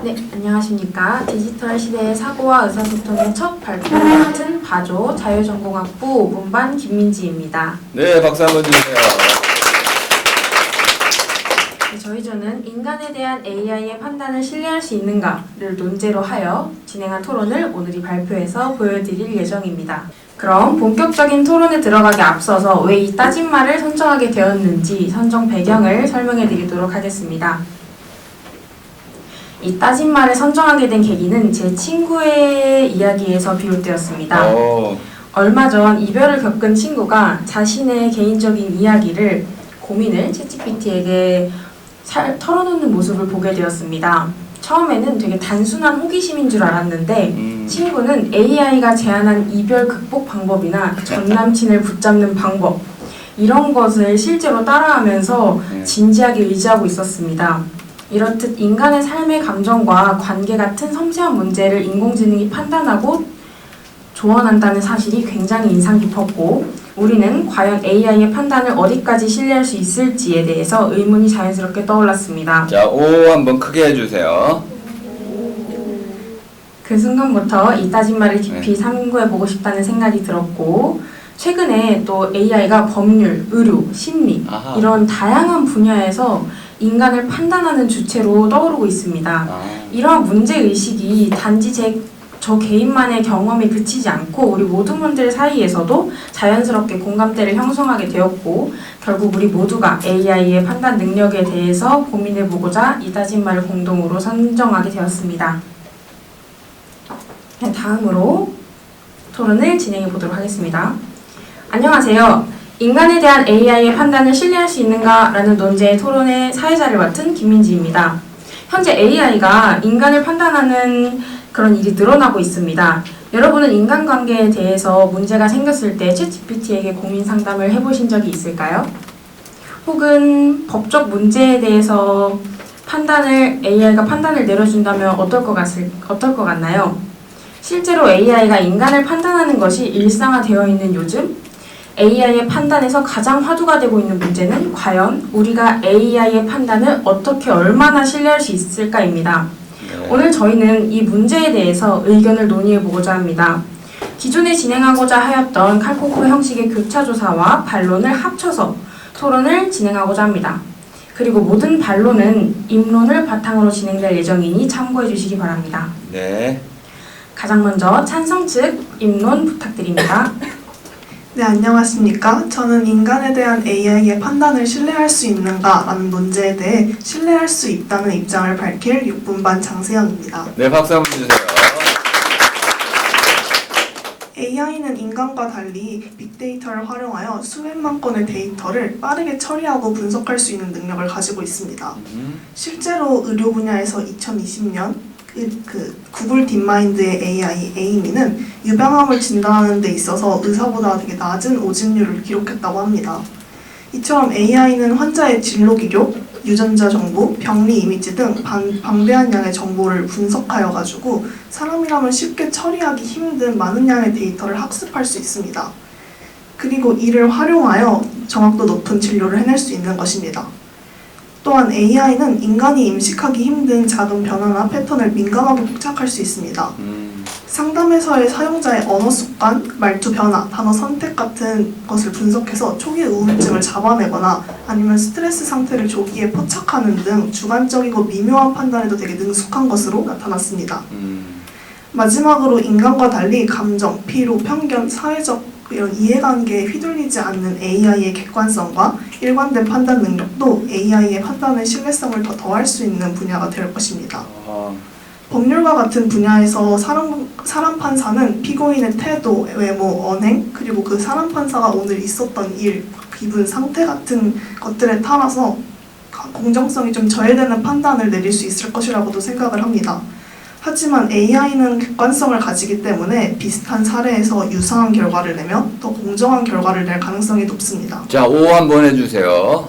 네, 안녕하십니까. 디지털 시대의 사고와 의사소통의 첫 발표를 맡은 바조 자율전공학부 5분반 김민지입니다. 네, 박수 한번 주세요. 네, 저희 조는 인간에 대한 AI의 판단을 신뢰할 수 있는가를 논제로 하여 진행한 토론을 오늘 이 발표에서 보여드릴 예정입니다. 그럼 본격적인 토론에 들어가기 앞서서 왜 이 따진말을 선정하게 되었는지 선정 배경을 설명해 드리도록 하겠습니다. 이 따진말을 선정하게 된 계기는 제 친구의 이야기에서 비롯되었습니다. 얼마 전 이별을 겪은 친구가 자신의 개인적인 이야기를, 고민을 챗GPT에게 털어놓는 모습을 보게 되었습니다. 처음에는 되게 단순한 호기심인 줄 알았는데 친구는 AI가 제안한 이별 극복 방법이나 전 남친을 붙잡는 방법, 이런 것을 실제로 따라하면서 진지하게 의지하고 있었습니다. 이렇듯 인간의 삶의 감정과 관계 같은 섬세한 문제를 인공지능이 판단하고 조언한다는 사실이 굉장히 인상 깊었고, 우리는 과연 AI의 판단을 어디까지 신뢰할 수 있을지에 대해서 의문이 자연스럽게 떠올랐습니다. 자, 오 한번 크게 해주세요. 그 순간부터 이 따진말을 깊이 탐구해보고 싶다는 생각이 들었고, 최근에 또 AI가 법률, 의료, 심리 이런 다양한 분야에서 인간을 판단하는 주체로 떠오르고 있습니다. 이러한 문제의식이 단지 저 개인만의 경험에 그치지 않고 우리 모든 분들 사이에서도 자연스럽게 공감대를 형성하게 되었고, 결국 우리 모두가 AI의 판단 능력에 대해서 고민해보고자 이 따진말을 공동으로 선정하게 되었습니다. 다음으로 토론을 진행해 보도록 하겠습니다. 안녕하세요. 인간에 대한 AI의 판단을 신뢰할 수 있는가? 라는 논제의 토론의 사회자를 맡은 김민지입니다. 현재 AI가 인간을 판단하는 그런 일이 늘어나고 있습니다. 여러분은 인간관계에 대해서 문제가 생겼을 때 챗GPT에게 고민 상담을 해보신 적이 있을까요? 혹은 법적 문제에 대해서 AI가 판단을 내려준다면 어떨 것 같나요? 실제로 AI가 인간을 판단하는 것이 일상화되어 있는 요즘, AI의 판단에서 가장 화두가 되고 있는 문제는 과연 우리가 AI의 판단을 어떻게 얼마나 신뢰할 수 있을까입니다. 오늘 저희는 이 문제에 대해서 의견을 논의해보고자 합니다. 기존에 진행하고자 하였던 칼코코 형식의 교차조사와 반론을 합쳐서 토론을 진행하고자 합니다. 그리고 모든 반론은 입론을 바탕으로 진행될 예정이니 참고해 주시기 바랍니다. 네. 가장 먼저 찬성 측 입론 부탁드립니다. 네, 안녕하십니까. 저는 인간에 대한 AI의 판단을 신뢰할 수 있는가? 라는 논제에 대해 신뢰할 수 있다는 입장을 밝힐 6분반 장세영입니다. 네, 박수 한번 주세요. AI는 인간과 달리 빅데이터를 활용하여 수백만 건의 데이터를 빠르게 처리하고 분석할 수 있는 능력을 가지고 있습니다. 실제로 의료 분야에서 2020년 구글 딥마인드의 AI 에이미는 유병암을 진단하는 데 있어서 의사보다 되게 낮은 오진율을 기록했다고 합니다. 이처럼 AI는 환자의 진로 기록, 유전자 정보, 병리 이미지 등 방대한 양의 정보를 분석하여 가지고 사람이라면 쉽게 처리하기 힘든 많은 양의 데이터를 학습할 수 있습니다. 그리고 이를 활용하여 정확도 높은 진료를 해낼 수 있는 것입니다. 또한 AI는 인간이 인식하기 힘든 작은 변화나 패턴을 민감하게 포착할 수 있습니다. 상담에서의 사용자의 언어 습관, 말투 변화, 단어 선택 같은 것을 분석해서 초기 우울증을 잡아내거나 아니면 스트레스 상태를 조기에 포착하는 등 주관적이고 미묘한 판단에도 되게 능숙한 것으로 나타났습니다. 마지막으로 인간과 달리 감정, 피로, 편견, 사회적 이런 이해관계에 휘둘리지 않는 AI의 객관성과 일관된 판단 능력도 AI의 판단의 신뢰성을 더 더할 수 있는 분야가 될 것입니다. 법률과 같은 분야에서 사람 판사는 피고인의 태도, 외모, 언행, 그리고 그 사람 판사가 오늘 있었던 일, 기분, 상태 같은 것들에 따라서 공정성이 좀 저해되는 판단을 내릴 수 있을 것이라고도 생각을 합니다. 하지만 AI는 객관성을 가지기 때문에 비슷한 사례에서 유사한 결과를 내면 더 공정한 결과를 낼 가능성이 높습니다. 자, 오 한번 해주세요.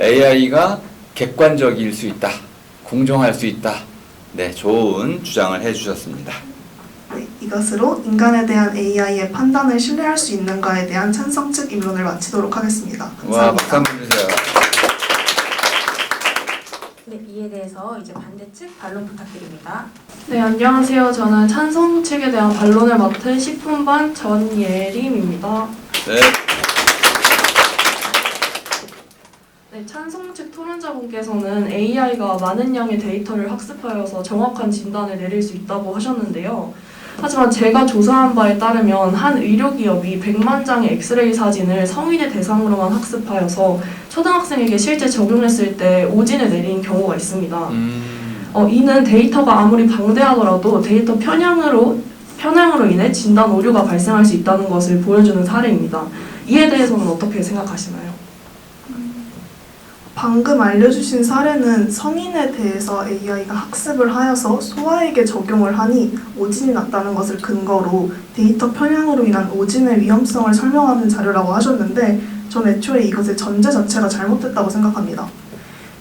AI가 객관적일 수 있다. 공정할 수 있다. 네, 좋은 주장을 해주셨습니다. 네, 이것으로 인간에 대한 AI의 판단을 신뢰할 수 있는가에 대한 찬성 측 입론을 마치도록 하겠습니다. 감사합니다. 와, 박수 한번 주세요. 네, 이에 대해서 이제 반대 측 반론 부탁드립니다. 네, 안녕하세요. 저는 찬성 측에 대한 반론을 맡은 10분반 전예림입니다. 네. 네, 찬성 측 토론자분께서는 AI가 많은 양의 데이터를 학습하여서 정확한 진단을 내릴 수 있다고 하셨는데요. 하지만 제가 조사한 바에 따르면 한 의료기업이 100만 장의 엑스레이 사진을 성인의 대상으로만 학습하여서 초등학생에게 실제 적용했을 때 오진을 내린 경우가 있습니다. 이는 데이터가 아무리 방대하더라도 데이터 편향으로 인해 진단 오류가 발생할 수 있다는 것을 보여주는 사례입니다. 이에 대해서는 어떻게 생각하시나요? 방금 알려주신 사례는 성인에 대해서 AI가 학습을 하여서 소아에게 적용을 하니 오진이 났다는 것을 근거로 데이터 편향으로 인한 오진의 위험성을 설명하는 자료라고 하셨는데 전 애초에 이것의 전제 자체가 잘못됐다고 생각합니다.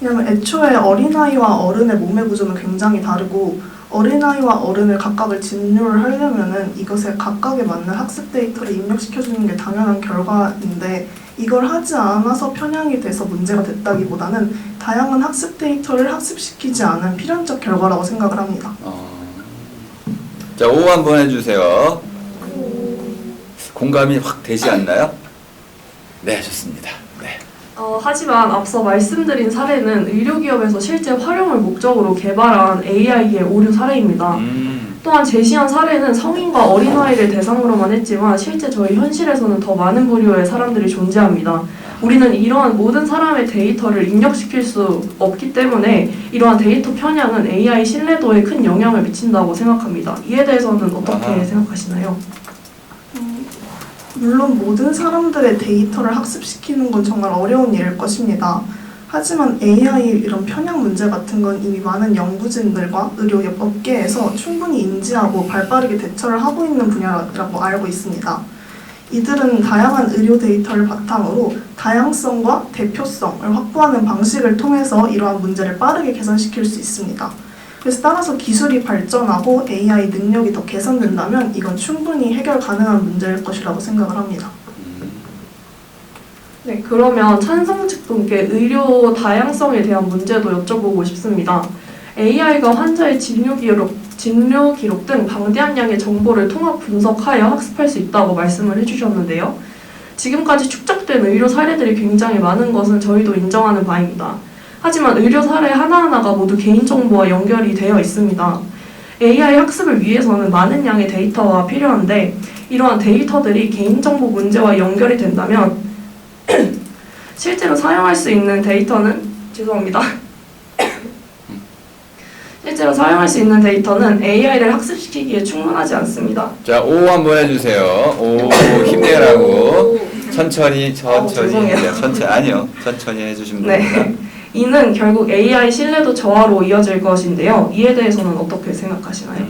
왜냐하면 애초에 어린아이와 어른의 몸의 구조는 굉장히 다르고 어린아이와 어른을 각각을 진료를 하려면은 이것에 각각에 맞는 학습 데이터를 입력시켜주는 게 당연한 결과인데 이걸 하지 않아서 편향이 돼서 문제가 됐다기보다는 다양한 학습 데이터를 학습시키지 않은 필연적 결과라고 생각을 합니다. 자, O 한번 해주세요. 공감이 확 되지 않나요? 네, 좋습니다. 네. 하지만 앞서 말씀드린 사례는 의료기업에서 실제 활용을 목적으로 개발한 AI의 오류 사례입니다. 또한 제시한 사례는 성인과 어린아이를 대상으로만 했지만 실제 저희 현실에서는 더 많은 부류의 사람들이 존재합니다. 우리는 이러한 모든 사람의 데이터를 입력시킬 수 없기 때문에 이러한 데이터 편향은 AI 신뢰도에 큰 영향을 미친다고 생각합니다. 이에 대해서는 어떻게 생각하시나요? 물론 모든 사람들의 데이터를 학습시키는 건 정말 어려운 일일 것입니다. 하지만 AI 이런 편향 문제 같은 건 이미 많은 연구진들과 의료 업계에서 충분히 인지하고 발빠르게 대처를 하고 있는 분야라고 알고 있습니다. 이들은 다양한 의료 데이터를 바탕으로 다양성과 대표성을 확보하는 방식을 통해서 이러한 문제를 빠르게 개선시킬 수 있습니다. 그래서 따라서 기술이 발전하고 AI 능력이 더 개선된다면 이건 충분히 해결 가능한 문제일 것이라고 생각을 합니다. 네, 그러면 찬성 측분께 의료 다양성에 대한 문제도 여쭤보고 싶습니다. AI가 환자의 진료 기록 등 방대한 양의 정보를 통합 분석하여 학습할 수 있다고 말씀을 해주셨는데요. 지금까지 축적된 의료 사례들이 굉장히 많은 것은 저희도 인정하는 바입니다. 하지만 의료 사례 하나하나가 모두 개인정보와 연결이 되어 있습니다. AI 학습을 위해서는 많은 양의 데이터가 필요한데 이러한 데이터들이 개인정보 문제와 연결이 된다면 실제로 사용할 수 있는 데이터는 실제로 사용할 수 있는 데이터는 AI를 학습시키기에 충분하지 않습니다. 자, O 한번 해주세요. O 힘내라고. 천천히. 죄송해요. 네, 천천히 해주시면 됩니다. 네. 이는 결국 AI 신뢰도 저하로 이어질 것인데요. 이에 대해서는 어떻게 생각하시나요?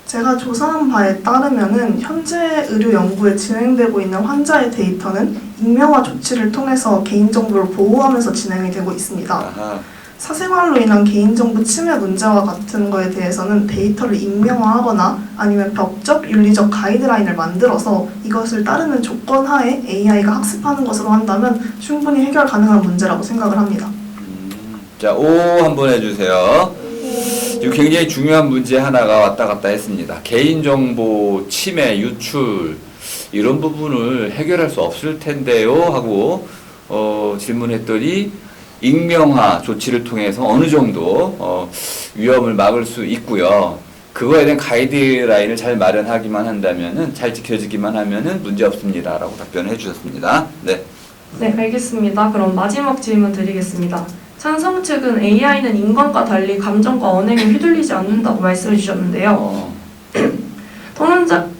제가 조사한 바에 따르면은 현재 의료 연구에 진행되고 있는 환자의 데이터는 익명화 조치를 통해서 개인정보를 보호하면서 진행이 되고 있습니다. 아하. 사생활로 인한 개인정보 침해 문제와 같은 거에 대해서는 데이터를 익명화하거나 아니면 법적, 윤리적 가이드라인을 만들어서 이것을 따르는 조건 하에 AI가 학습하는 것으로 한다면 충분히 해결 가능한 문제라고 생각을 합니다. 자, O 한번 해주세요. 지금 굉장히 중요한 문제 하나가 왔다 갔다 했습니다. 개인정보 침해, 유출 이런 부분을 해결할 수 없을 텐데요 하고 질문했더니 익명화 조치를 통해서 어느 정도 위험을 막을 수 있고요. 그거에 대한 가이드라인을 잘 마련하기만 한다면은 잘 지켜지기만 하면은 문제 없습니다라고 답변을 해주셨습니다. 네. 네, 알겠습니다. 그럼 마지막 질문 드리겠습니다. 찬성 측은 AI는 인간과 달리 감정과 언행에 휘둘리지 않는다고 말씀해 주셨는데요.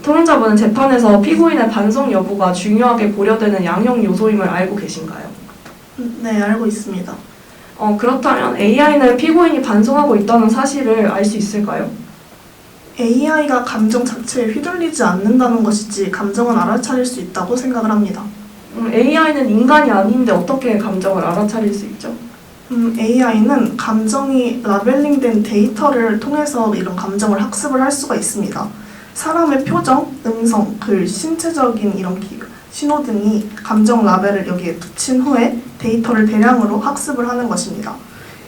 토론자분은 재판에서 피고인의 반성 여부가 중요하게 고려되는 양형 요소임을 알고 계신가요? 네, 알고 있습니다. 그렇다면 AI는 피고인이 반성하고 있다는 사실을 알 수 있을까요? AI가 감정 자체에 휘둘리지 않는다는 것이지 감정은 알아차릴 수 있다고 생각을 합니다. AI는 인간이 아닌데 어떻게 감정을 알아차릴 수 있죠? AI는 감정이 라벨링된 데이터를 통해서 이런 감정을 학습을 할 수가 있습니다. 사람의 표정, 음성, 글, 신체적인 이런 신호 등이 감정 라벨을 여기에 붙인 후에 데이터를 대량으로 학습을 하는 것입니다.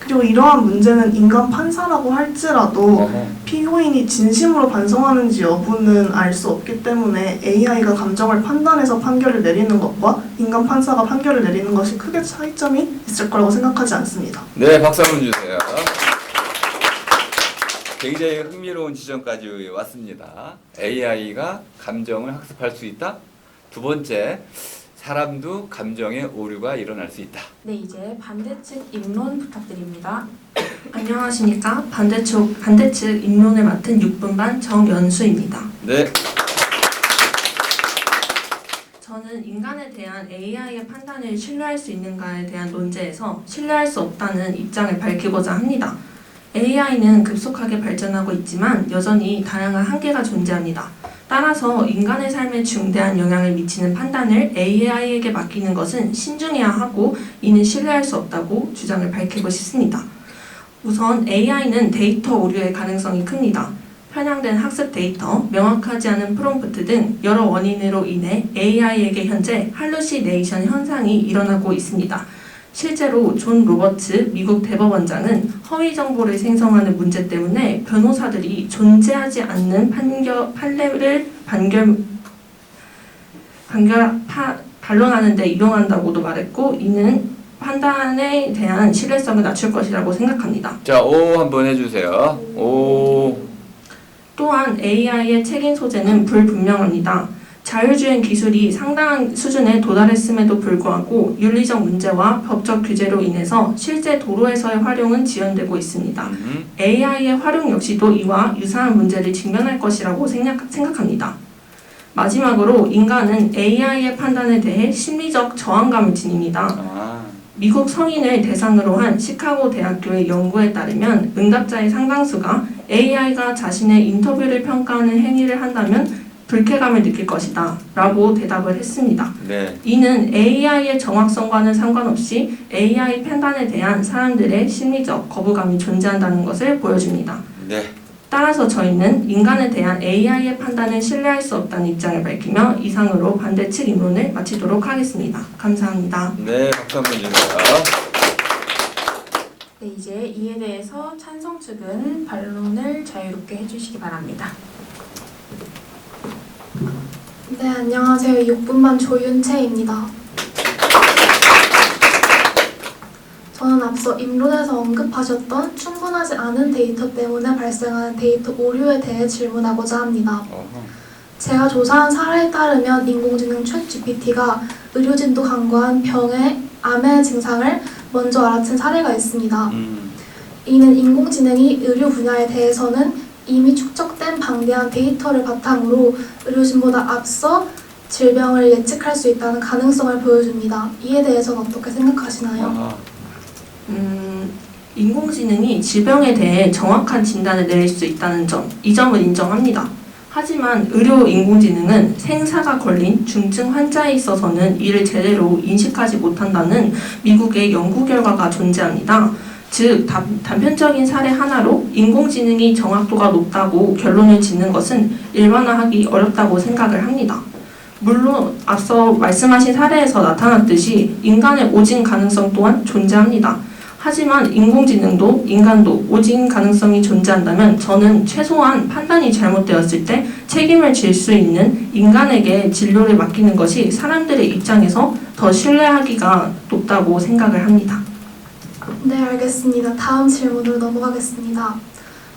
그리고 이러한 문제는 인간 판사라고 할지라도 어허. 피고인이 진심으로 반성하는지 여부는 알 수 없기 때문에 AI가 감정을 판단해서 판결을 내리는 것과 인간 판사가 판결을 내리는 것이 크게 차이점이 있을 거라고 생각하지 않습니다. 네, 박수 한번 주세요. 굉장히 흥미로운 지점까지 왔습니다. AI가 감정을 학습할 수 있다. 두 번째, 사람도 감정의 오류가 일어날 수 있다. 네, 이제 반대측 입론 부탁드립니다. 안녕하십니까. 반대측 입론을 맡은 6분반 정연수입니다. 네, 저는 인간에 대한 AI의 판단을 신뢰할 수 있는가에 대한 논제에서 신뢰할 수 없다는 입장을 밝히고자 합니다. AI는 급속하게 발전하고 있지만 여전히 다양한 한계가 존재합니다. 따라서 인간의 삶에 중대한 영향을 미치는 판단을 AI에게 맡기는 것은 신중해야 하고 이는 신뢰할 수 없다고 주장을 밝히고 싶습니다. 우선 AI는 데이터 오류의 가능성이 큽니다. 편향된 학습 데이터, 명확하지 않은 프롬프트 등 여러 원인으로 인해 AI에게 현재 할루시네이션 현상이 일어나고 있습니다. 실제로 존 로버츠 미국 대법원장은 허위 정보를 생성하는 문제 때문에 변호사들이 존재하지 않는 판례를 반론하는 데 이용한다고도 말했고 이는 판단에 대한 신뢰성을 낮출 것이라고 생각합니다. 자, O 한번 해주세요. O. 또한 AI의 책임 소재는 불분명합니다. 자율주행 기술이 상당한 수준에 도달했음에도 불구하고 윤리적 문제와 법적 규제로 인해서 실제 도로에서의 활용은 지연되고 있습니다. AI의 활용 역시도 이와 유사한 문제를 직면할 것이라고 생각합니다. 마지막으로 인간은 AI의 판단에 대해 심리적 저항감을 지닙니다. 미국 성인을 대상으로 한 시카고 대학교의 연구에 따르면 응답자의 상당수가 AI가 자신의 인터뷰를 평가하는 행위를 한다면 불쾌감을 느낄 것이다 라고 대답을 했습니다. 네. 이는 AI의 정확성과는 상관없이 AI 판단에 대한 사람들의 심리적 거부감이 존재한다는 것을 보여줍니다. 네. 따라서 저희는 인간에 대한 AI의 판단을 신뢰할 수 없다는 입장을 밝히며 이상으로 반대측 입론을 마치도록 하겠습니다. 감사합니다. 네, 박수 한번 주세요. 네, 이제 이에 대해서 찬성 측은 반론을 자유롭게 해주시기 바랍니다. 네, 안녕하세요. 6분반 조윤채입니다. 저는 앞서 입론에서 언급하셨던 충분하지 않은 데이터 때문에 발생하는 데이터 오류에 대해 질문하고자 합니다. 제가 조사한 사례에 따르면 인공지능 챗GPT가 의료진도 간과한 병의 암의 증상을 먼저 알아챈 사례가 있습니다. 이는 인공지능이 의료 분야에 대해서는 이미 축적된 방대한 데이터를 바탕으로 의료진보다 앞서 질병을 예측할 수 있다는 가능성을 보여줍니다. 이에 대해서는 어떻게 생각하시나요? 인공지능이 질병에 대해 정확한 진단을 내릴 수 있다는 점, 이 점을 인정합니다. 하지만 의료 인공지능은 생사가 걸린 중증 환자에 있어서는 이를 제대로 인식하지 못한다는 미국의 연구 결과가 존재합니다. 즉, 단편적인 사례 하나로 인공지능이 정확도가 높다고 결론을 짓는 것은 일반화하기 어렵다고 생각을 합니다. 물론 앞서 말씀하신 사례에서 나타났듯이 인간의 오진 가능성 또한 존재합니다. 하지만 인공지능도 인간도 오진 가능성이 존재한다면 저는 최소한 판단이 잘못되었을 때 책임을 질 수 있는 인간에게 진료를 맡기는 것이 사람들의 입장에서 더 신뢰하기가 높다고 생각을 합니다. 네, 알겠습니다. 다음 질문으로 넘어가겠습니다.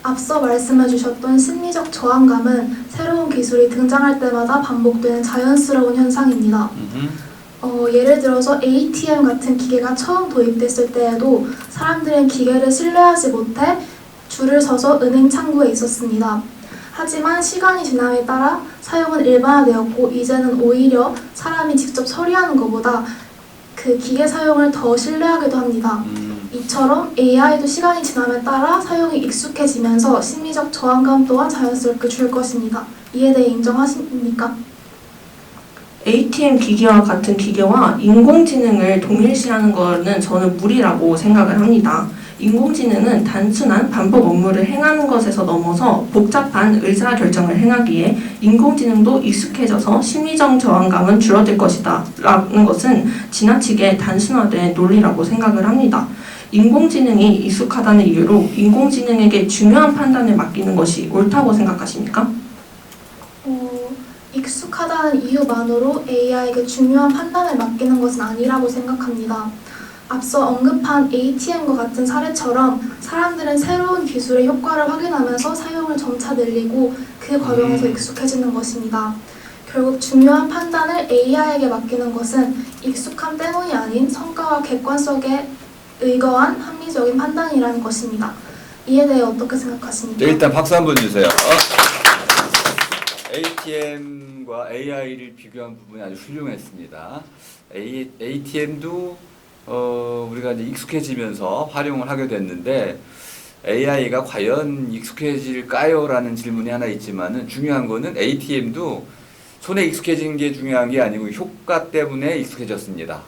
앞서 말씀해 주셨던 심리적 저항감은 새로운 기술이 등장할 때마다 반복되는 자연스러운 현상입니다. 예를 들어서 ATM 같은 기계가 처음 도입됐을 때에도 사람들은 기계를 신뢰하지 못해 줄을 서서 은행 창구에 있었습니다. 하지만 시간이 지남에 따라 사용은 일반화되었고 이제는 오히려 사람이 직접 처리하는 것보다 그 기계 사용을 더 신뢰하기도 합니다. 이처럼 AI도 시간이 지남에 따라 사용이 익숙해지면서 심리적 저항감 또한 자연스럽게 줄 것입니다. 이에 대해 인정하십니까? ATM 기기와 같은 기계와 인공지능을 동일시하는 것은 저는 무리라고 생각을 합니다. 인공지능은 단순한 반복 업무를 행하는 것에서 넘어서 복잡한 의사결정을 행하기에 인공지능도 익숙해져서 심리적 저항감은 줄어들 것이다 라는 것은 지나치게 단순화된 논리라고 생각을 합니다. 인공지능이 익숙하다는 이유로 인공지능에게 중요한 판단을 맡기는 것이 옳다고 생각하십니까? 익숙하다는 이유만으로 AI에게 중요한 판단을 맡기는 것은 아니라고 생각합니다. 앞서 언급한 ATM과 같은 사례처럼 사람들은 새로운 기술의 효과를 확인하면서 사용을 점차 늘리고 그 과정에서 익숙해지는 것입니다. 결국 중요한 판단을 AI에게 맡기는 것은 익숙함 때문이 아닌 성과와 객관성에 의거한 합리적인 판단이라는 것입니다. 이에 대해 어떻게 생각하십니까? 네, 일단 박수 한번 주세요. ATM과 AI를 비교한 부분이 아주 훌륭했습니다. ATM도 우리가 이제 익숙해지면서 활용을 하게 됐는데 AI가 과연 익숙해질까요? 라는 질문이 하나 있지만은 중요한 거는 ATM도 손에 익숙해진 게 중요한 게 아니고 효과 때문에 익숙해졌습니다.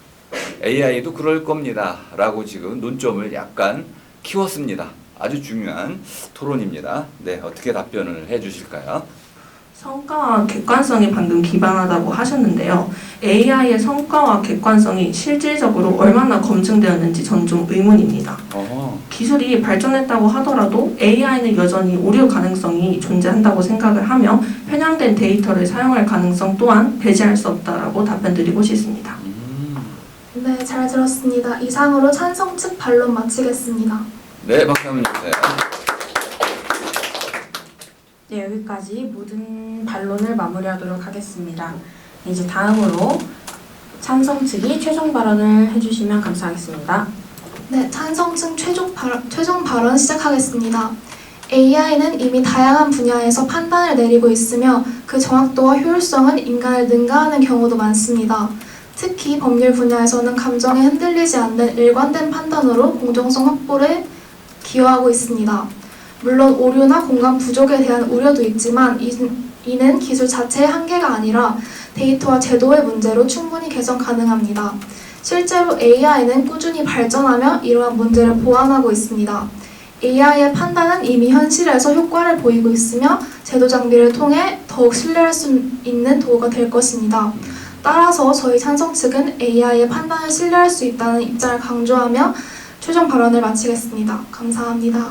AI도 그럴 겁니다. 라고 지금 논점을 약간 키웠습니다. 아주 중요한 토론입니다. 네, 어떻게 답변을 해 주실까요? 성과와 객관성이 방금 기반하다고 하셨는데요. AI의 성과와 객관성이 실질적으로 얼마나 검증되었는지 전 좀 의문입니다. 기술이 발전했다고 하더라도 AI는 여전히 오류 가능성이 존재한다고 생각을 하며 편향된 데이터를 사용할 가능성 또한 배제할 수 없다라고 답변드리고 싶습니다. 네, 잘 들었습니다. 이상으로 찬성 측 반론 마치겠습니다. 네, 박수 한번 주세요. 네, 여기까지 모든 반론을 마무리하도록 하겠습니다. 이제 다음으로 찬성 측이 최종 발언을 해주시면 감사하겠습니다. 네, 찬성 측 최종 발언 시작하겠습니다. AI는 이미 다양한 분야에서 판단을 내리고 있으며 그 정확도와 효율성은 인간을 능가하는 경우도 많습니다. 특히 법률 분야에서는 감정에 흔들리지 않는 일관된 판단으로 공정성 확보를 기여하고 있습니다. 물론 오류나 공감 부족에 대한 우려도 있지만 이는 기술 자체의 한계가 아니라 데이터와 제도의 문제로 충분히 개선 가능합니다. 실제로 AI는 꾸준히 발전하며 이러한 문제를 보완하고 있습니다. AI의 판단은 이미 현실에서 효과를 보이고 있으며 제도 장비를 통해 더욱 신뢰할 수 있는 도구가 될 것입니다. 따라서 저희 찬성 측은 AI의 판단을 신뢰할 수 있다는 입장을 강조하며 최종 발언을 마치겠습니다. 감사합니다.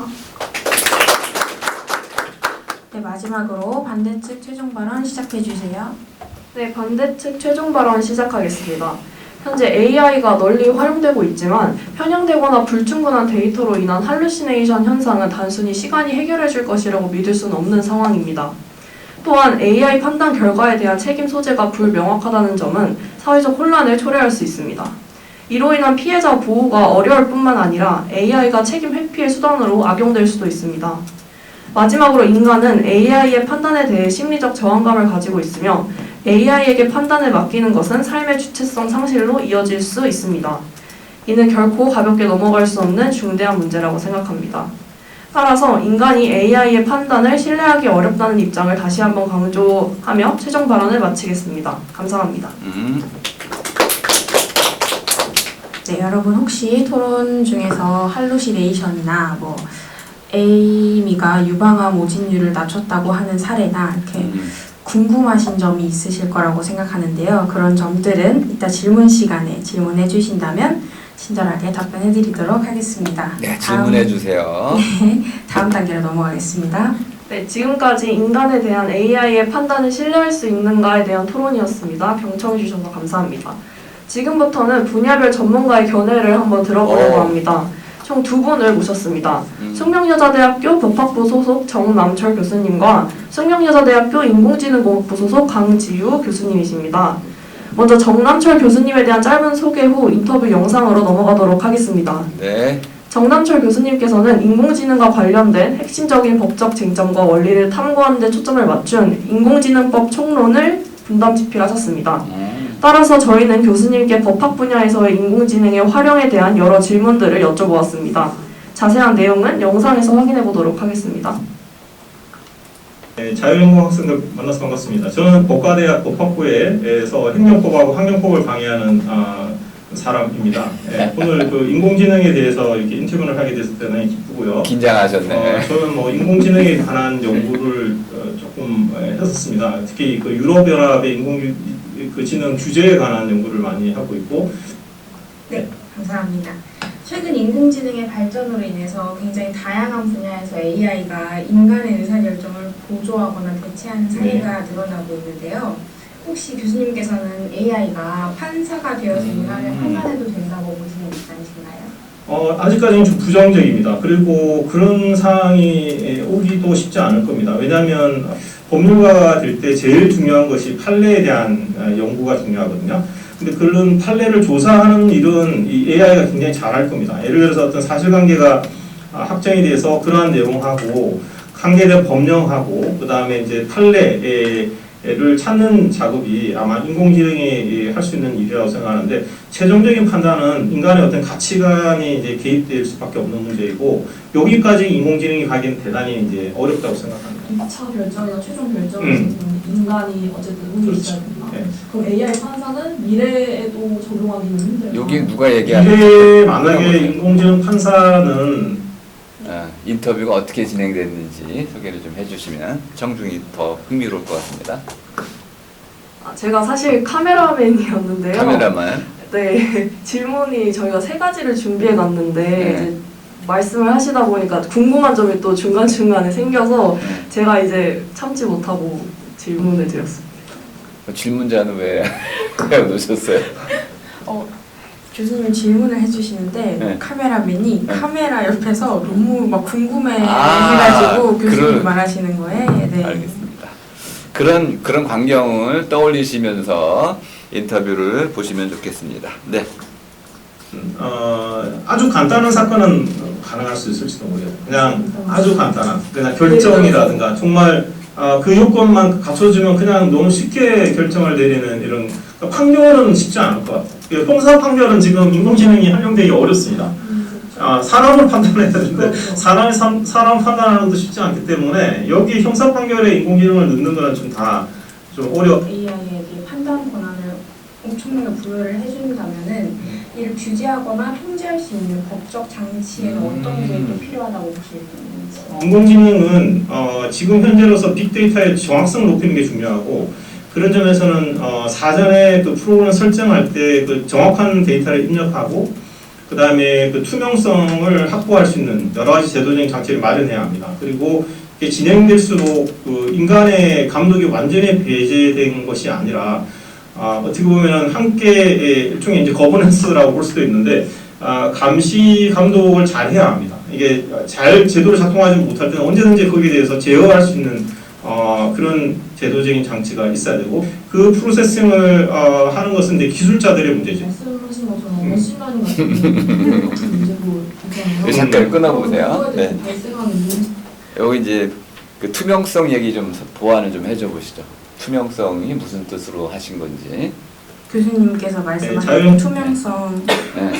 네, 마지막으로 반대측 최종 발언 시작해 주세요. 네, 반대측 최종 발언 시작하겠습니다. 현재 AI가 널리 활용되고 있지만 편향되거나 불충분한 데이터로 인한 할루시네이션 현상은 단순히 시간이 해결해 줄 것이라고 믿을 수는 없는 상황입니다. 또한 AI 판단 결과에 대한 책임 소재가 불명확하다는 점은 사회적 혼란을 초래할 수 있습니다. 이로 인한 피해자 보호가 어려울 뿐만 아니라 AI가 책임 회피의 수단으로 악용될 수도 있습니다. 마지막으로 인간은 AI의 판단에 대해 심리적 저항감을 가지고 있으며 AI에게 판단을 맡기는 것은 삶의 주체성 상실로 이어질 수 있습니다. 이는 결코 가볍게 넘어갈 수 없는 중대한 문제라고 생각합니다. 따라서 인간이 AI의 판단을 신뢰하기 어렵다는 입장을 다시 한번 강조하며 최종 발언을 마치겠습니다. 감사합니다. 네, 여러분 혹시 토론 중에서 할루시네이션이나 에이미가 유방암 오진율을 낮췄다고 하는 사례나 이렇게 궁금하신 점이 있으실 거라고 생각하는데요. 그런 점들은 이따 질문 시간에 질문해 주신다면 친절하게 답변해 드리도록 하겠습니다. 네, 질문해 주세요. 네, 다음 단계로 넘어가겠습니다. 네, 지금까지 인간에 대한 AI의 판단을 신뢰할 수 있는가에 대한 토론이었습니다. 경청해 주셔서 감사합니다. 지금부터는 분야별 전문가의 견해를 한번 들어보려고 합니다. 총 두 분을 모셨습니다. 숙명여자대학교 법학부 소속 정남철 교수님과 숙명여자대학교 인공지능공학부 소속 강지유 교수님이십니다. 먼저 정남철 교수님에 대한 짧은 소개 후 인터뷰 영상으로 넘어가도록 하겠습니다. 네. 정남철 교수님께서는 인공지능과 관련된 핵심적인 법적 쟁점과 원리를 탐구하는 데 초점을 맞춘 인공지능법 총론을 분담 집필하셨습니다. 따라서 저희는 교수님께 법학 분야에서의 인공지능의 활용에 대한 여러 질문들을 여쭤보았습니다. 자세한 내용은 영상에서 확인해 보도록 하겠습니다. 네, 자유연구원 학생들 만나서 반갑습니다. 저는 법과대학 법학부에서 행정법하고 환경법을 강의하는 사람입니다. 네, 오늘 그 인공지능에 대해서 이렇게 인터뷰를 하게 돼서 대단히 기쁘고요. 긴장하셨네. 저는 인공지능에 관한 연구를 조금 했었습니다. 특히 그 유럽연합의 인공지능 규제에 관한 연구를 많이 하고 있고. 네, 감사합니다. 최근 인공지능의 발전으로 인해서 굉장히 다양한 분야에서 AI가 인간의 의사결정을 보조하거나 대체하는 사례가 늘어나고 있는데요. 혹시 교수님께서는 AI가 판사가 되어서 인간을 판단해도 된다고 보시는 입장이신가요? 아직까지는 좀 부정적입니다. 그리고 그런 상황이 오기도 쉽지 않을 겁니다. 왜냐하면 법률가가 될 때 제일 중요한 것이 판례에 대한 연구가 중요하거든요. 근데 그런 판례를 조사하는 일은 이 AI가 굉장히 잘할 겁니다. 예를 들어서 어떤 사실관계가 확정이 돼서 그러한 내용하고 관계에 대한 법령하고 그 다음에 이제 판례를 찾는 작업이 아마 인공지능이 할 수 있는 일이라고 생각하는데 최종적인 판단은 인간의 어떤 가치관이 이제 개입될 수밖에 없는 문제이고 여기까지 인공지능이 가기는 대단히 이제 어렵다고 생각합니다. 2차 결정이나 최종 결정에서 인간이 어쨌든 운이 있어야 된다. 네. 그럼 AI 판사는 미래에도 적용하기는 힘들다. 여기 누가 얘기하는 미래에 만약에 인공지능 판사는 인터뷰가 어떻게 진행됐는지 소개를 좀 해주시면 정중히 더 흥미로울 것 같습니다. 제가 사실 카메라맨이었는데요. 카메라만. 네, 질문이 저희가 3가지를 준비해놨는데 네. 이제 말씀을 하시다 보니까 궁금한 점이 또 중간중간에 생겨서 제가 이제 참지 못하고 질문을 드렸습니다. 질문자는 왜 놓으셨어요? 교수님 질문을 해주시는데 네. 카메라맨이 카메라 옆에서 너무 막 궁금해 아, 해가지고 교수님 그런- 말하시는 거에 네. 알겠습니다. 그런 광경을 떠올리시면서 인터뷰를 보시면 좋겠습니다. 네. 아주 간단한 사건은 가능할 수 있을지도 모르겠어요. 그냥 아주 간단한 그냥 결정이라든가 정말 그 요건만 갖춰주면 그냥 너무 쉽게 결정을 내리는 이런 그러니까 판결은 쉽지 않을 것 같아요. 형사 판결은 지금 인공지능이 활용되기 어렵습니다. 사람을 판단해야 되는데 사람 판단하는 것도 쉽지 않기 때문에 여기 형사 판결에 인공지능을 넣는 거는 좀 다 좀 AI에게 판단 권한을 엄청나게 부여를 해준다면은 이를 규제하거나 통제할 수 있는 법적 장치에는 어떤 게 또 필요하다고 보시는지. 인공지능은 지금 현재로서 빅데이터의 정확성을 높이는 게 중요하고 그런 점에서는 사전에 그 프로그램 설정할 때 그 정확한 데이터를 입력하고 그 다음에 그 투명성을 확보할 수 있는 여러 가지 제도적인 장치를 마련해야 합니다. 그리고 이게 진행될수록 그 인간의 감독이 완전히 배제된 것이 아니라 어떻게 보면 함께 일종의 이제 거버넌스라고 볼 수도 있는데 감시 감독을 잘 해야 합니다. 이게 잘 제도로 작동하지 못할 때는 언제든지 거기에 대해서 제어할 수 있는 그런 제도적인 장치가 있어야 되고 그 프로세싱을 하는 것은 이제 기술자들의 문제죠. 말씀하신 것처럼 머신러닝 같은 경우는 문제도 있잖아요. 잠깐 끊어보세요. 그거에 대해서 네. 발생하는 문제. 여기 이제 그 투명성 얘기 좀 보완을 좀 해줘 보시죠. 투명성이 무슨 뜻으로 하신 건지. 교수님께서 말씀하신 자율- 투명성 네.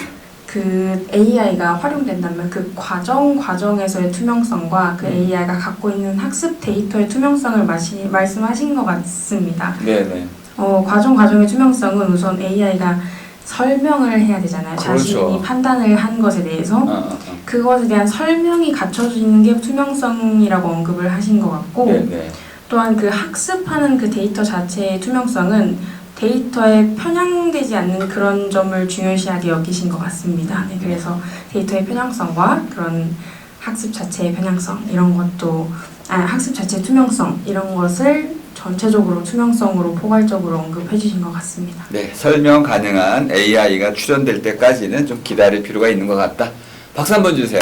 그 AI가 활용된다면 그 과정에서의 투명성과 그 AI가 갖고 있는 학습 데이터의 투명성을 말씀하신 것 같습니다. 네네. 과정의 투명성은 우선 AI가 설명을 해야 되잖아요. 그렇죠. 자신이 판단을 한 것에 대해서 그것에 대한 설명이 갖춰져 있는 게 투명성이라고 언급을 하신 것 같고 네네. 또한 그 학습하는 그 데이터 자체의 투명성은 데이터에 편향되지 않는 그런 점을 중요시하게 여기신 것 같습니다. 네, 그래서 데이터의 편향성과 그런 학습 자체의 편향성 이런 것도 학습 자체의 투명성 이런 것을 전체적으로 투명성으로 포괄적으로 언급해 주신 것 같습니다. 네, 설명 가능한 AI가 출연될 때까지는 좀 기다릴 필요가 있는 것 같다. 박수 한번 주세요.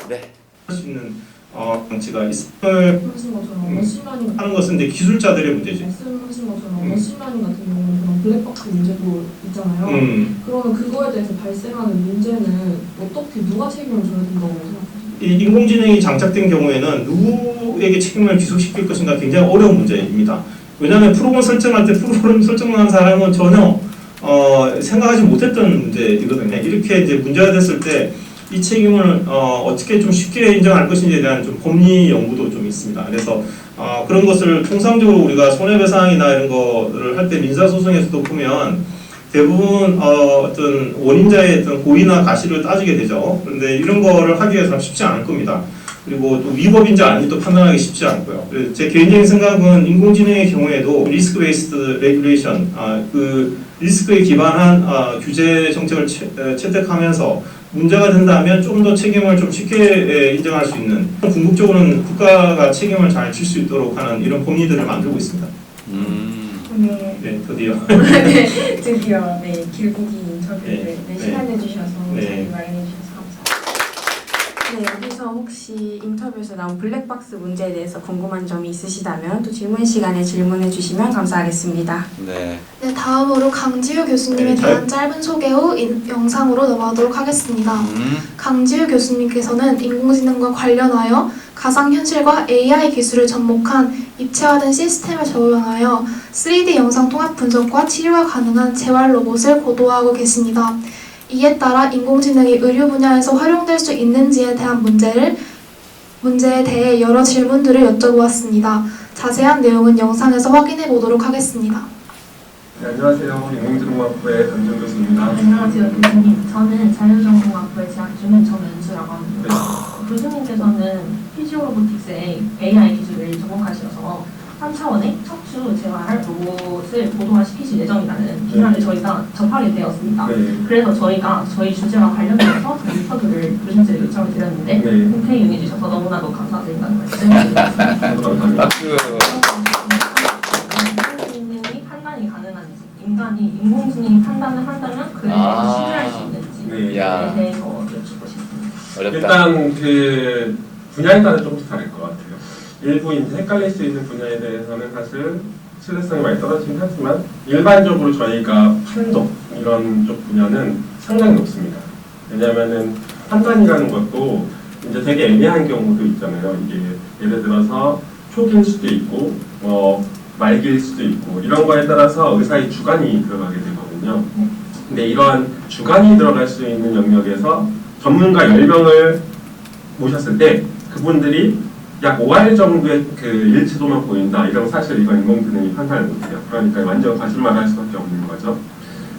네. 할 수 있는 장치가 있음을 말씀하신 것처럼 머신러닝 하는 것은 이제 기술자들의 문제죠. 말씀하신 것처럼 머신러닝 같은 경우는 그런 블랙박스 문제도 있잖아요. 그러면 그거에 대해서 발생하는 문제는 어떻게 누가 책임을 져야 된다고 생각하세요? 이 인공지능이 장착된 경우에는 누구에게 책임을 기속시킬 것인가 굉장히 어려운 문제입니다. 왜냐하면 프로그램 설정할 때 프로그램 설정한 사람은 전혀 생각하지 못했던 문제이거든요. 이렇게 이제 문제가 됐을 때 이 책임을 어떻게 좀 쉽게 인정할 것인지에 대한 좀 법리 연구도 좀 있습니다. 그래서 그런 것을 통상적으로 우리가 손해배상이나 이런 거를 할 때 민사소송에서도 보면 대부분 어떤 원인자의 어떤 고의나 가시를 따지게 되죠. 그런데 이런 거를 하기가 참 쉽지 않을 겁니다. 그리고 또 위법인지 아닌지 또 판단하기 쉽지 않고요. 그래서 제 개인적인 생각은 인공지능의 경우에도 리스크 베이스드 레귤레이션, 그 리스크에 기반한 규제 정책을 채택하면서 문제가 된다면 좀 더 책임을 좀 쉽게 인정할 수 있는, 궁극적으로는 국가가 책임을 잘 질 수 있도록 하는 이런 법리들을 만들고 있습니다. 네. 네, 드디어. 네, 드디어 네, 길고기 인터뷰를 네, 네, 시간 내주셔서 네. 자리 마련해 주셔서 감사합니다. 네, 여기서 혹시 인터뷰에서 나온 블랙박스 문제에 대해서 궁금한 점이 있으시다면 또 질문 시간에 질문해 주시면 감사하겠습니다. 네. 네, 다음으로 강지우 교수님에 네, 대한 짧은 소개 후 영상으로 넘어가도록 하겠습니다. 강지우 교수님께서는 인공지능과 관련하여 가상현실과 AI 기술을 접목한 입체화된 시스템을 적용하여 3D 영상 통합 분석과 치료가 가능한 재활 로봇을 고도화하고 계십니다. 이에 따라 인공지능이 의료 분야에서 활용될 수 있는지에 대한 문제에 대해 여러 질문들을 여쭤보았습니다. 자세한 내용은 영상에서 확인해 보도록 하겠습니다. 네, 안녕하세요. 인공지능학부의 강준 교수입니다. 안녕하세요, 교수님. 저는 자율전공학부에 재학 중인 정은수라고 합니다. 교수님께서는 피지오로보틱스의 AI 기술을 접목하셔서 3차원의 척추 재활 로봇을 고도화시키실 예정이라는 기사를 저희가 접하게 되었습니다. 네. 그래서 저희가 저희 주제와 관련해서 인터뷰를 교수님께 요청을 드렸는데 네. 흔쾌히 응해주셔서 너무나도 감사드린다는 말씀드리겠습니다. 감사합니다. 박수. 인공지능이 판단이 가능한지, 인공지능이 판단을 한다면 그에 대해서 신뢰할 수 있는지에 네. 야. 대해서 여쭙고 싶습니다. 어렵다. 일단 그 분야에 따라 조금씩 다를 것 같아요. 일부 이제 헷갈릴 수 있는 분야에 대해서는 사실 신뢰성이 많이 떨어지긴 하지만 일반적으로 저희가 판독 이런 쪽 분야는 상당히 높습니다. 왜냐하면은 판단이라는 것도 이제 되게 애매한 경우도 있잖아요. 이게 예를 들어서 초기일 수도 있고 말기일 수도 있고 이런 거에 따라서 의사의 주관이 들어가게 되거든요. 근데 이러한 주관이 들어갈 수 있는 영역에서 전문가 10명을 모셨을 때 그분들이 약 5할 정도의 그 일치도만 보인다. 이러면 사실 이건 인공지능이 판단을 못해요. 그러니까 완전 거짓말을 할 수밖에 없는 거죠.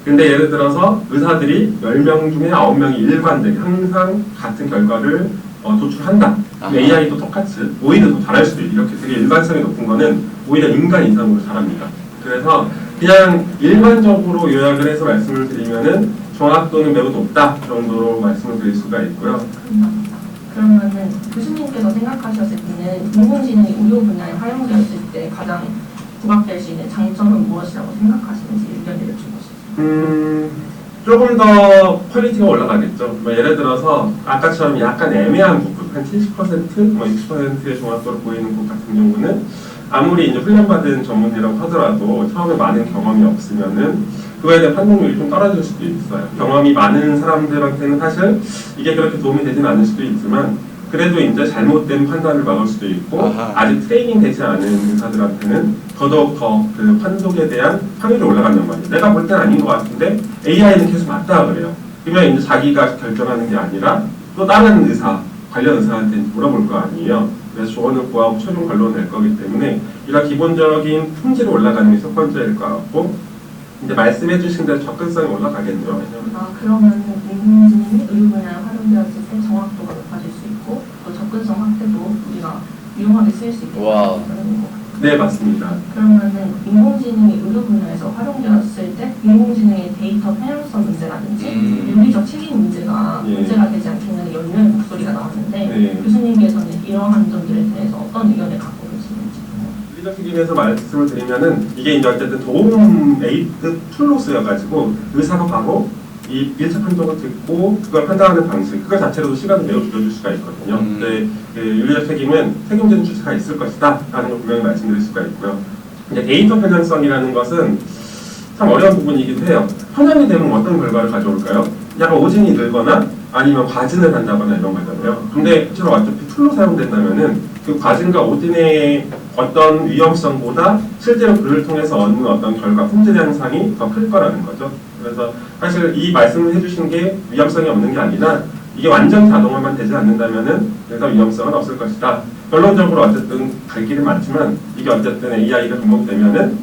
근데 예를 들어서 의사들이 10명 중에 9명이 일관되게 항상 같은 결과를 도출한다. AI도 똑같이 오히려 더 잘할 수도 있고 이렇게 되게 일관성이 높은 거는 오히려 인간 이상으로 잘합니다. 그래서 그냥 일반적으로 요약을 해서 말씀을 드리면은 정확도는 매우 높다 정도로 말씀을 드릴 수가 있고요. 그러면은 교수님께서 생각하셨을 때는 인공지능이 의료 분야에 활용되었을 때 가장 부각될 수 있는 장점은 무엇이라고 생각하시는지 의견을 여쭈고 싶습니다. 조금 더 퀄리티가 올라가겠죠. 예를 들어서 아까처럼 약간 애매한 부분, 한 70%, 60%의 정확도를 보이는 것 같은 경우는 아무리 이제 훈련받은 전문이라고 하더라도 처음에 많은 경험이 없으면은 그거에 대한 판단력이 좀 떨어질 수도 있어요. 경험이 많은 사람들한테는 사실 이게 그렇게 도움이 되진 않을 수도 있지만 그래도 이제 잘못된 판단을 막을 수도 있고 아직 트레이닝 되지 않은 의사들한테는 더더욱 더 그 판독에 대한 확률이 올라간단 말이에요. 내가 볼 땐 아닌 것 같은데 AI는 계속 맞다 그래요. 그러면 이제 자기가 결정하는 게 아니라 또 다른 의사, 관련 의사한테 물어볼 거 아니에요. 그래서 조언을 구하고 최종 결론을 낼 거기 때문에 이런 기본적인 품질이 올라가는 게 첫 번째일 것 같고 이제 말씀해 주신 대로 접근성이 올라가겠죠. 그러면 인공지능이 의료 분야에 활용되었을 때 정확도가 높아질 수 있고 또 접근성 확대도 우리가 유용하게 쓸 수 있게 와. 되는 것 같아요. 네, 맞습니다. 그러면은 인공지능이 의료 분야에서 활용되었을 때 인공지능의 데이터 편향성 문제라든지 윤리적 책임 문제가 예. 문제가 되지 않겠냐는 연료의 목소리가 나왔는데 네. 교수님께서는 이러한 점들에 대해서 어떤 의견을 갖고 계시는지. 윤리적 책임에서 말씀을 드리면은 이게 이제 어쨌든 도움 에이드 툴로 쓰여가지고 의사가 바로 이 1차 판독을 듣고 그걸 판단하는 방식 그거 자체로도 시간을 매우 줄여줄 수가 있거든요. 근데 그 윤리적 책임은 책임지는 주체가 있을 것이다 라는 걸 분명히 말씀드릴 수가 있고요. 이제 데이터 편향성이라는 것은 참 어려운 부분이기도 해요. 편향이 되면 어떤 결과를 가져올까요? 약간 오진이 늘거나 아니면 과진을 한다거나 이런 거잖아요. 근데 실제로 어차피 툴로 사용된다면은 그 과진과 오진의 어떤 위험성보다 실제로 그를 통해서 얻는 어떤 결과, 품질 향상이 더 클 거라는 거죠. 그래서 사실 이 말씀을 해주신 게 위험성이 없는 게 아니라 이게 완전 자동화만 되지 않는다면은 그래서 위험성은 없을 것이다. 결론적으로 어쨌든 갈 길은 많지만 이게 어쨌든 AI가 접목되면은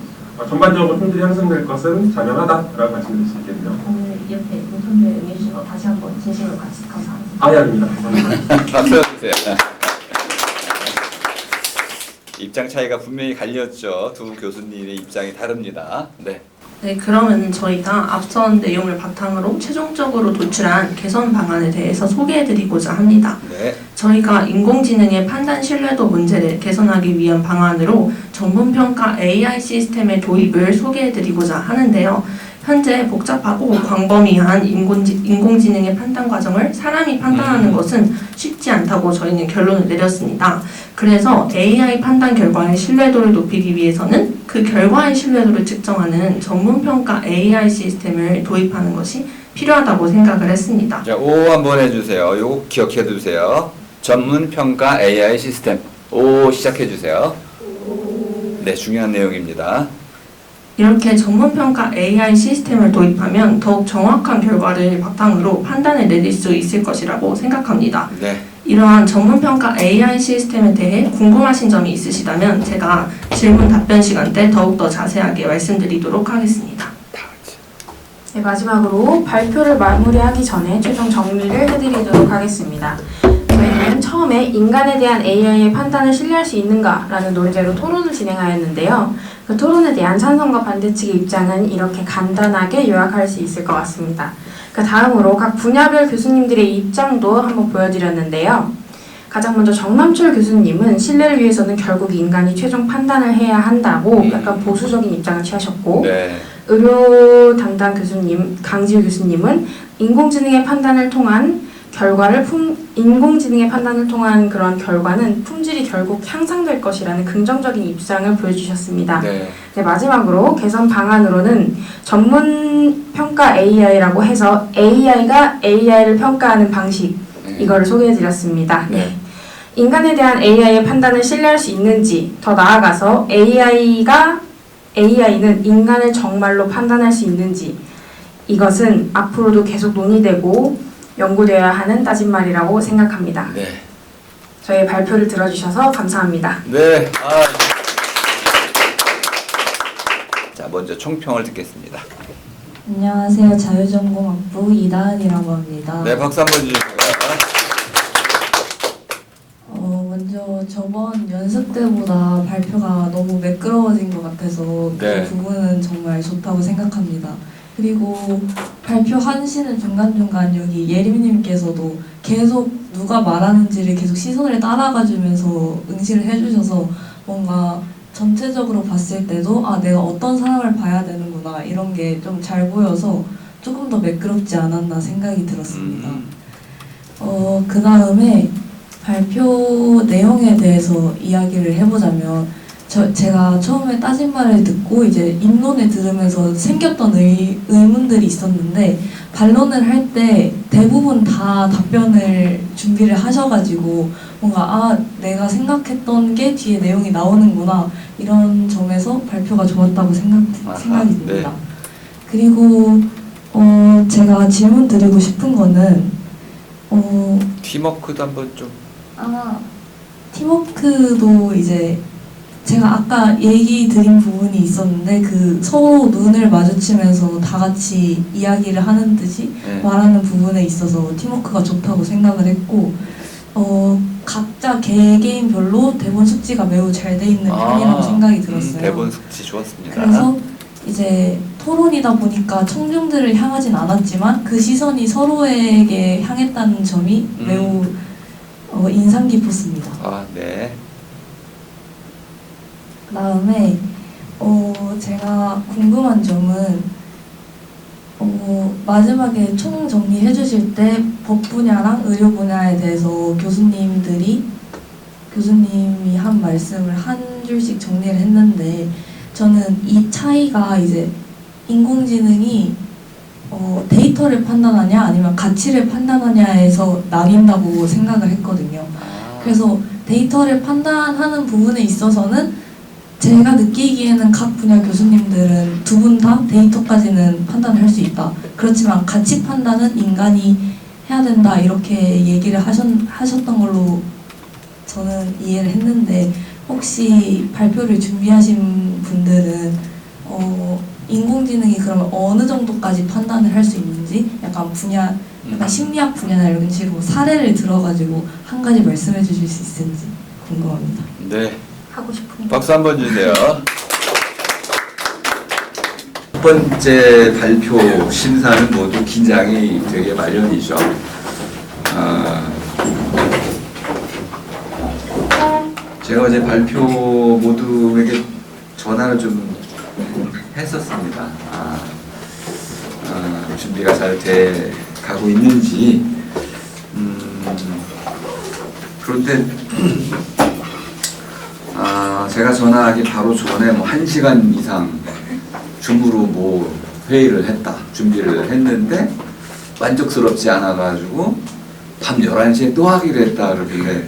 전반적으로 품질이 향상될 것은 자명하다라고 말씀드릴 수 있겠네요. 오늘 이렇게 인터뷰에 응해주셔서 다시 한번 진심으로 감사합니다. 아닙니다. 감사합니다. 박수 주세요. 입장 차이가 분명히 갈렸죠. 두 교수님의 입장이 다릅니다. 네. 네, 그러면 저희가 앞선 내용을 바탕으로 최종적으로 도출한 개선 방안에 대해서 소개해드리고자 합니다. 네. 저희가 인공지능의 판단 신뢰도 문제를 개선하기 위한 방안으로 전문평가 AI 시스템의 도입을 소개해드리고자 하는데요. 현재 복잡하고 광범위한 인공지능의 판단 과정을 사람이 판단하는 것은 쉽지 않다고 저희는 결론을 내렸습니다. 그래서 AI 판단 결과의 신뢰도를 높이기 위해서는 그 결과의 신뢰도를 측정하는 전문평가 AI 시스템을 도입하는 것이 필요하다고 생각을 했습니다. 자, O 한번 해주세요. 요거 기억해 두세요. 전문평가 AI 시스템. O 시작해 주세요. 네, 중요한 내용입니다. 이렇게 전문평가 AI 시스템을 도입하면 더욱 정확한 결과를 바탕으로 판단을 내릴 수 있을 것이라고 생각합니다. 네. 이러한 전문평가 AI 시스템에 대해 궁금하신 점이 있으시다면 제가 질문 답변 시간 때 더욱더 자세하게 말씀드리도록 하겠습니다. 네, 마지막으로 발표를 마무리하기 전에 최종 정리를 해드리도록 하겠습니다. 저희는 처음에 인간에 대한 AI의 판단을 신뢰할 수 있는가라는 논제로 토론을 진행하였는데요. 그 토론에 대한 찬성과 반대 측의 입장은 이렇게 간단하게 요약할 수 있을 것 같습니다. 그 다음으로 각 분야별 교수님들의 입장도 한번 보여드렸는데요. 가장 먼저 정남철 교수님은 신뢰를 위해서는 결국 인간이 최종 판단을 해야 한다고 약간 보수적인 입장을 취하셨고, 네. 의료 담당 교수님 강지우 교수님은 인공지능의 판단을 통한 그런 결과는 품질이 결국 향상될 것이라는 긍정적인 입장을 보여주셨습니다. 네. 네, 마지막으로 개선 방안으로는 전문 평가 AI라고 해서 AI가 AI를 평가하는 방식, 이거를 소개해드렸습니다. 네. 인간에 대한 AI의 판단을 신뢰할 수 있는지, 더 나아가서 AI는 인간을 정말로 판단할 수 있는지, 이것은 앞으로도 계속 논의되고 연구되어야 하는 따진말이라고 생각합니다. 네. 저희 발표를 들어주셔서 감사합니다. 네. 자, 먼저 총평을 듣겠습니다. 안녕하세요. 자유전공학부 이다은이라고 합니다. 네, 박수 한번 주세요. 먼저 저번 연습 때보다 발표가 너무 매끄러워진 것 같아서 네. 그 부분은 정말 좋다고 생각합니다. 그리고 발표하시는 중간중간 여기 예림님께서도 계속 누가 말하는지를 계속 시선을 따라가주면서 응시를 해주셔서 뭔가 전체적으로 봤을 때도 내가 어떤 사람을 봐야 되는구나 이런 게 좀 잘 보여서 조금 더 매끄럽지 않았나 생각이 들었습니다. 그 다음에 발표 내용에 대해서 이야기를 해보자면 제가 처음에 따진 말을 듣고 이제 입론을 들으면서 생겼던 의문들이 있었는데 반론을 할 때 대부분 다 답변을 준비를 하셔가지고 뭔가 내가 생각했던 게 뒤에 내용이 나오는구나 이런 점에서 발표가 좋았다고 생각이 듭니다. 네. 그리고 제가 질문 드리고 싶은 거는 팀워크도 한번 좀. 팀워크도 이제 제가 아까 얘기 드린 부분이 있었는데 그 서로 눈을 마주치면서 다 같이 이야기를 하는 듯이 말하는 부분에 있어서 팀워크가 좋다고 생각을 했고 각자 개개인별로 대본 숙지가 매우 잘 돼 있는 편이라고 생각이 들었어요. 대본 숙지 좋았습니다. 그래서 이제 토론이다 보니까 청중들을 향하진 않았지만 그 시선이 서로에게 향했다는 점이 매우 인상 깊었습니다. 네. 그다음에 제가 궁금한 점은 마지막에 총 정리해 주실 때 법 분야랑 의료 분야에 대해서 교수님이 한 말씀을 한 줄씩 정리를 했는데 저는 이 차이가 이제 인공지능이 데이터를 판단하냐 아니면 가치를 판단하냐에서 나뉜다고 생각을 했거든요. 그래서 데이터를 판단하는 부분에 있어서는 제가 느끼기에는 각 분야 교수님들은 두 분 다 데이터까지는 판단을 할 수 있다. 그렇지만 가치 판단은 인간이 해야 된다 이렇게 얘기를 하셨던 걸로 저는 이해를 했는데 혹시 발표를 준비하신 분들은 인공지능이 그러면 어느 정도까지 판단을 할 수 있는지 약간 심리학 분야나 이런 식으로 사례를 들어가지고 한 가지 말씀해 주실 수 있을지 궁금합니다. 네, 하고 싶습니다. 박수 한번 주세요. 첫 번째 발표 심사는 모두 긴장이 되게 마련이죠. 제가 어제 발표 모두에게 전화를 좀 했었습니다. 준비가 잘 돼 가고 있는지. 그런데 제가 전화하기 바로 전에 뭐 1시간 이상 줌으로 뭐 회의를 했다, 준비를 했는데 만족스럽지 않아가지고 밤 11시에 또 하기로 했다 그러길래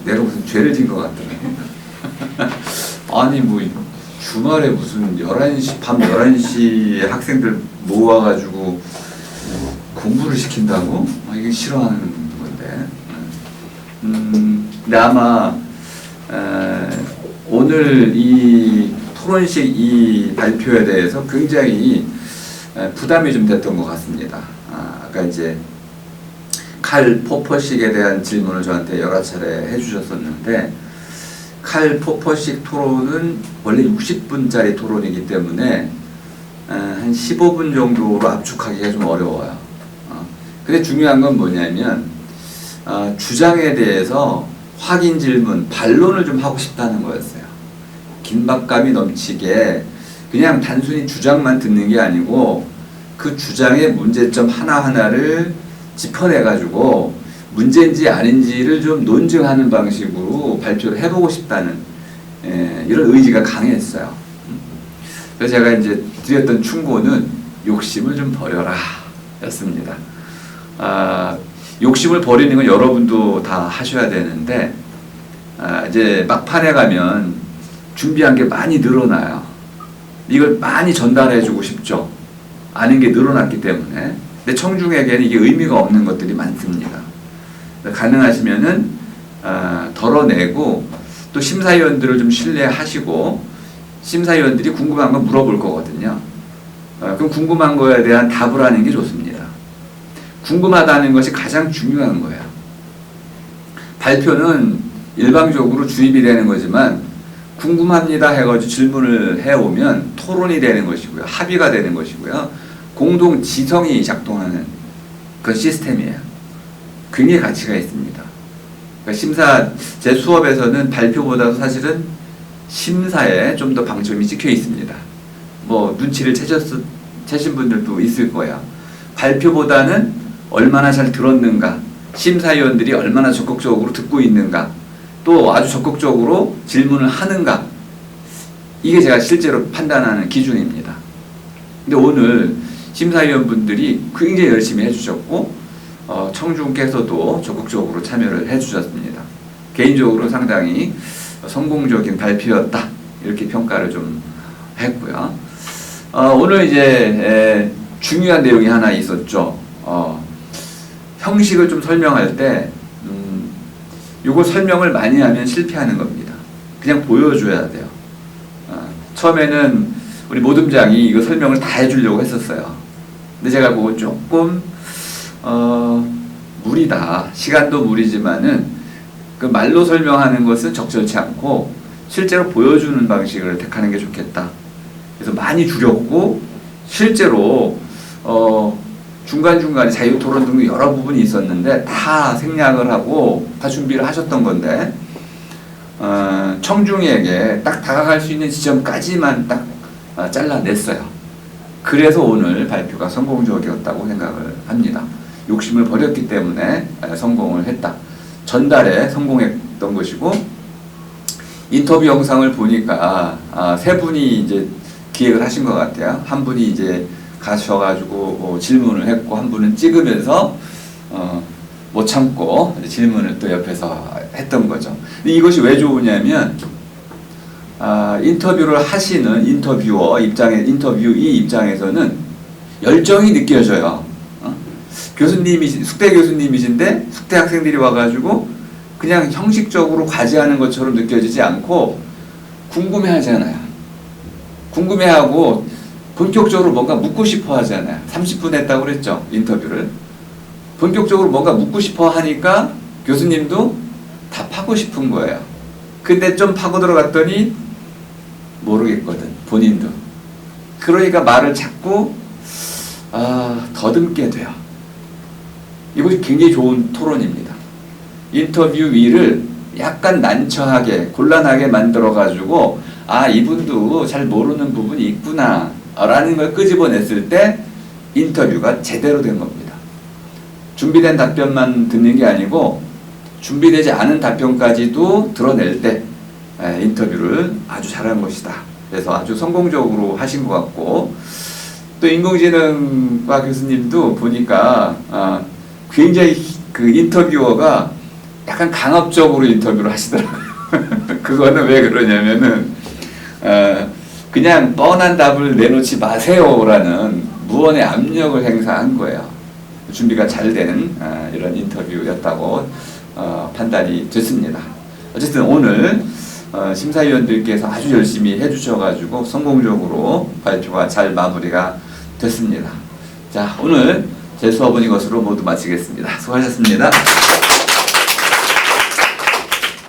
내가 무슨 죄를 진 것 같더니 아니 뭐 주말에 무슨 11시, 밤 11시에 학생들 모아가지고 공부를 시킨다고? 이게 싫어하는 건데. 근데 아마 오늘 이 토론식 이 발표에 대해서 굉장히 부담이 좀 됐던 것 같습니다. 아까 이제 칼 포퍼식에 대한 질문을 저한테 여러 차례 해주셨었는데 칼 포퍼식 토론은 원래 60분짜리 토론이기 때문에 한 15분 정도로 압축하기가 좀 어려워요. 근데 중요한 건 뭐냐면 주장에 대해서 확인 질문, 반론을 좀 하고 싶다는 거였어요. 긴박감이 넘치게 그냥 단순히 주장만 듣는 게 아니고 그 주장의 문제점 하나하나를 짚어내가지고 문제인지 아닌지를 좀 논증하는 방식으로 발표를 해보고 싶다는 이런 의지가 강했어요. 그래서 제가 이제 드렸던 충고는 욕심을 좀 버려라 였습니다. 욕심을 버리는 건 여러분도 다 하셔야 되는데 이제 막판에 가면 준비한 게 많이 늘어나요. 이걸 많이 전달해주고 싶죠. 아는 게 늘어났기 때문에. 근데 청중에게는 이게 의미가 없는 것들이 많습니다. 가능하시면은 덜어내고 또 심사위원들을 좀 신뢰하시고 심사위원들이 궁금한 거 물어볼 거거든요. 그럼 궁금한 거에 대한 답을 하는 게 좋습니다. 궁금하다는 것이 가장 중요한 거예요. 발표는 일방적으로 주입이 되는 거지만 궁금합니다 해가지고 질문을 해오면 토론이 되는 것이고요. 합의가 되는 것이고요. 공동 지성이 작동하는 그런 시스템이에요. 굉장히 가치가 있습니다. 그러니까 제 수업에서는 발표보다도 사실은 심사에 좀 더 방점이 찍혀 있습니다. 뭐 눈치를 채신 분들도 있을 거예요. 발표보다는 얼마나 잘 들었는가, 심사위원들이 얼마나 적극적으로 듣고 있는가, 또 아주 적극적으로 질문을 하는가, 이게 제가 실제로 판단하는 기준입니다. 근데 오늘 심사위원분들이 굉장히 열심히 해주셨고 청중께서도 적극적으로 참여를 해주셨습니다. 개인적으로 상당히 성공적인 발표였다 이렇게 평가를 좀 했고요. 오늘 이제 중요한 내용이 하나 있었죠. 형식을 좀 설명할 때 이거 설명을 많이 하면 실패하는 겁니다. 그냥 보여줘야 돼요. 처음에는 우리 모듬장이 이거 설명을 다 해주려고 했었어요. 근데 제가 그거 조금 무리다. 시간도 무리지만은 그 말로 설명하는 것은 적절치 않고 실제로 보여주는 방식을 택하는 게 좋겠다. 그래서 많이 줄였고 실제로 중간중간에 자유토론 등 여러 부분이 있었는데 다 생략을 하고 다 준비를 하셨던 건데 청중에게 딱 다가갈 수 있는 지점까지만 딱 잘라냈어요. 그래서 오늘 발표가 성공적이었다고 생각을 합니다. 욕심을 버렸기 때문에 성공을 했다. 전달에 성공했던 것이고 인터뷰 영상을 보니까 세 분이 이제 기획을 하신 것 같아요. 한 분이 이제 가셔가지고 질문을 했고 한 분은 찍으면서 못 참고 질문을 또 옆에서 했던 거죠. 근데 이것이 왜 좋으냐면 인터뷰를 하시는 인터뷰이 입장에서는 열정이 느껴져요. 숙대 교수님이신데 숙대 학생들이 와가지고 그냥 형식적으로 과제하는 것처럼 느껴지지 않고 궁금해하잖아요. 궁금해하고 본격적으로 뭔가 묻고 싶어 하잖아요. 30분 했다고 그랬죠, 인터뷰를. 본격적으로 뭔가 묻고 싶어 하니까 교수님도 답하고 싶은 거예요. 근데 좀 파고 들어갔더니 모르겠거든, 본인도. 그러니까 말을 자꾸 더듬게 돼요. 이것이 굉장히 좋은 토론입니다. 인터뷰위를 약간 난처하게, 곤란하게 만들어가지고 이분도 잘 모르는 부분이 있구나 라는 걸 끄집어냈을 때 인터뷰가 제대로 된 겁니다. 준비된 답변만 듣는 게 아니고 준비되지 않은 답변까지도 드러낼 때 인터뷰를 아주 잘한 것이다. 그래서 아주 성공적으로 하신 것 같고, 또 인공지능과 교수님도 보니까 굉장히 그 인터뷰어가 약간 강압적으로 인터뷰를 하시더라고요. 그거는 왜 그러냐면은 그냥 뻔한 답을 내놓지 마세요라는 무언의 압력을 행사한 거예요. 준비가 잘 된 이런 인터뷰였다고 판단이 됐습니다. 어쨌든 오늘 심사위원들께서 아주 열심히 해주셔가지고 성공적으로 발표가 잘 마무리가 됐습니다. 자, 오늘 제 수업은 이것으로 모두 마치겠습니다. 수고하셨습니다.